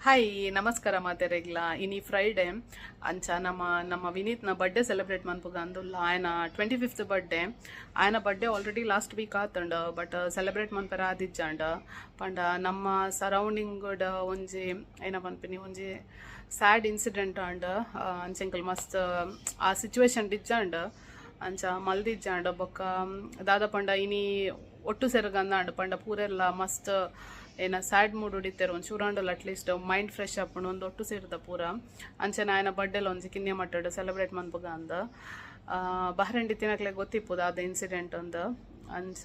Hi ನಮಸ್ಕಾರ ಮಾತೆರೆಗ್ಲ ಇನಿ Friday ಅಂಚ ನಮ್ಮ ವಿನೀತ್ನ ಬರ್ಡೇ ಸೆಲೆಬ್ರೇಟ್ ಮನ್ಪುಗ ಅಂದುಲ್ಲ ಆಯನ 25th ಬರ್ಡೇ ಆಯನ ಬರ್ಡೇ ಆಲ್ರೆಡಿ ಲಾಸ್ಟ್ ವೀಕ್ ಆತಂಡ ಬಟ್ ಸೆಲೆಬ್ರೇಟ್ ಮನ್ಪರ ಆದಿಜ್ಜಾಂಡ ಪಂಡ ನಮ್ಮ ಸರೌಂಡಿಂಗ್ ಒಂಜಿ ಏನ ಪನ್ಪಿನಿ ಒಂಜಿ ಸ್ಯಾಡ್ ಇನ್ಸಿಡೆಂಟ್ ಆಂಡ್ ಅಂಚೆಂಕಲ್ ಮಸ್ತ್ ಆ ಸಿಚುವೇಶನ್ ಡಿಜ್ಜಾಂಡ್ ಅಂಚ ಮಲ್ದಿಜ್ಜಾಂಡ ಬೊಕ್ಕ ದಾದ ಪಂಡ ಇನಿ ಒಟ್ಟು ಸೆರಗಂದಾಂಡ್ ಪಂಡ ಪೂರೆಲ್ಲ ಮಸ್ತ್ ಏನ ಸ್ಯಾಡ್ ಮೂಡ್ ಹೊಡಿತಾರೆ ಒಂದು ಚೂರಾಂಡಲ್ ಅಟ್ಲೀಸ್ಟ್ ಮೈಂಡ್ ಫ್ರೆಶ್ ಆಪುಂಡು ಒಂದು ಒಟ್ಟು ಸೇರಿದ ಪೂರ ಅಂಚನೆ ಆಯನ ಬರ್ಡೇಲಿ ಒಂಜಿ ಕಿನ್ನೆ ಮಟ್ಟಡ್ ಸೆಲೆಬ್ರೇಟ್ ಮನ್ಪುಗ ಅಂದ ಬಹ್ರೆಂಡಿ ತಿನ್ನಕ್ಲೆ ಗೊತ್ತಿಪ್ಪುದು ಅದ ಇನ್ಸಿಡೆಂಟ್ ಒಂದು ಅಂಚ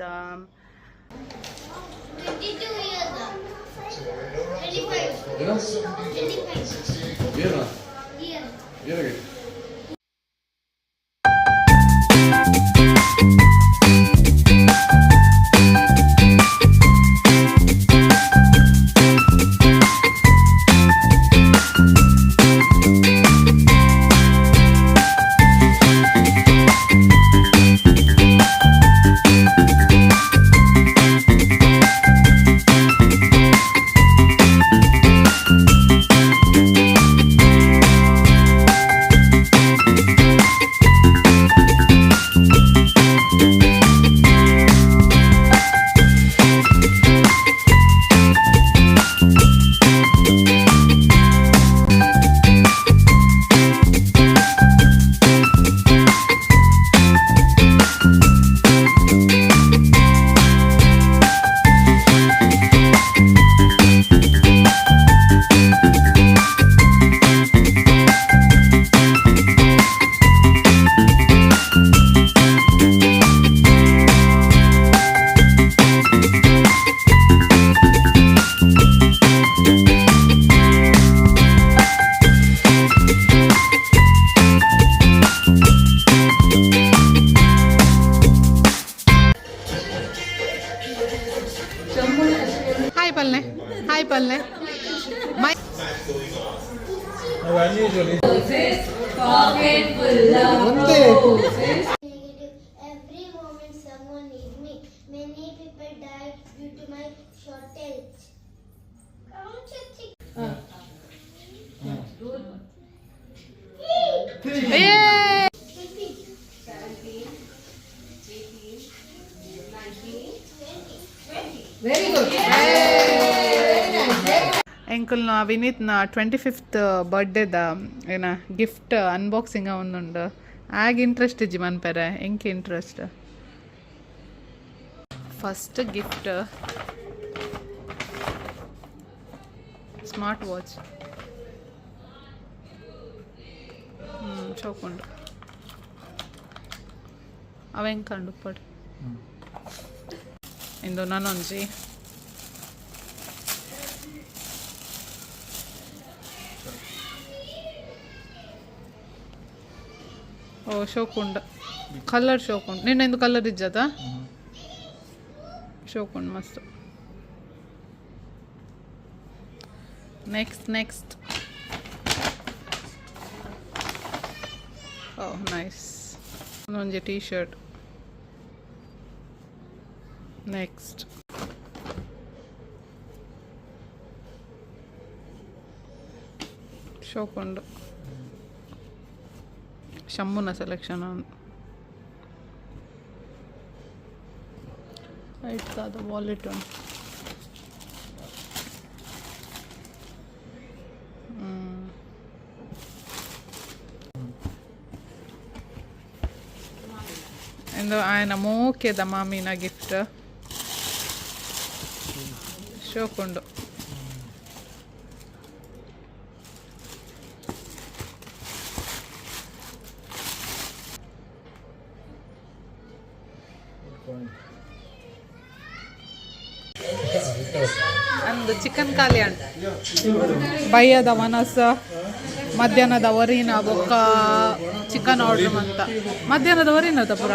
Hi Palne. My pocket full of roses. Every moment someone needs me. Many people die due to my shortage. Yay! 17, 18, 19, 20. Very good. ಎಂಕಲ್ನ ವಿನೀತ್ನ 25th ಬರ್ಡೇದ ಏನ ಗಿಫ್ಟ್ ಅನ್ಬಾಕ್ಸಿಂಗ್ ಒಂದುಂಡು ಆಗ ಇಂಟ್ರೆಸ್ಟ್ ಇಜ್ಜಿ ಮನ್ಪೆರೆ ಎಂಕೆ interest first gift smart watch ಚೌಕೊಂಡು ಅವೆಂಕಂಡು ಪಡ್ ಇಂದು ನಾನೊಂಜಿ ಓ ಶೋಕುಂಡ ಕಲರ್ ಶೋಕುಂಡು ನಿನ್ನ ಇಂದು ಕಲರ್ ಇಜ್ಜದ ಶೋಕುಂಡು ಮಸ್ತ್ ನೆಕ್ಸ್ಟ್ ಓ ನೈಸ್ ಒಂಜಿ ಟೀ ಶರ್ಟ್ ನೆಕ್ಸ್ಟ್ ಶೋಕುಂಡು ಶಂಭುನ ಸೆಲೆಕ್ಷನ್ ಆಯ್ತಾದ ವಾಲೆಟ್ ಉಂಟು ಇಂದು ఆయన ಮೋಕೆದ ಮಾಮಿನ ಗಿಫ್ಟ್ ಶೋಕುಂಡು ಅಂದು ಚಿಕನ್ ಖಾಲಿ ಅಂಟ ಬಯ್ಯದ ಮನಸ್ಸ ಮಧ್ಯಾಹ್ನದ ವರಿನ ಬೊಕ್ಕ ಚಿಕನ್ ಆರ್ಡ್ರ್ ಅಂತ ಮಧ್ಯಾಹ್ನದ ವರಿನ ಪುರ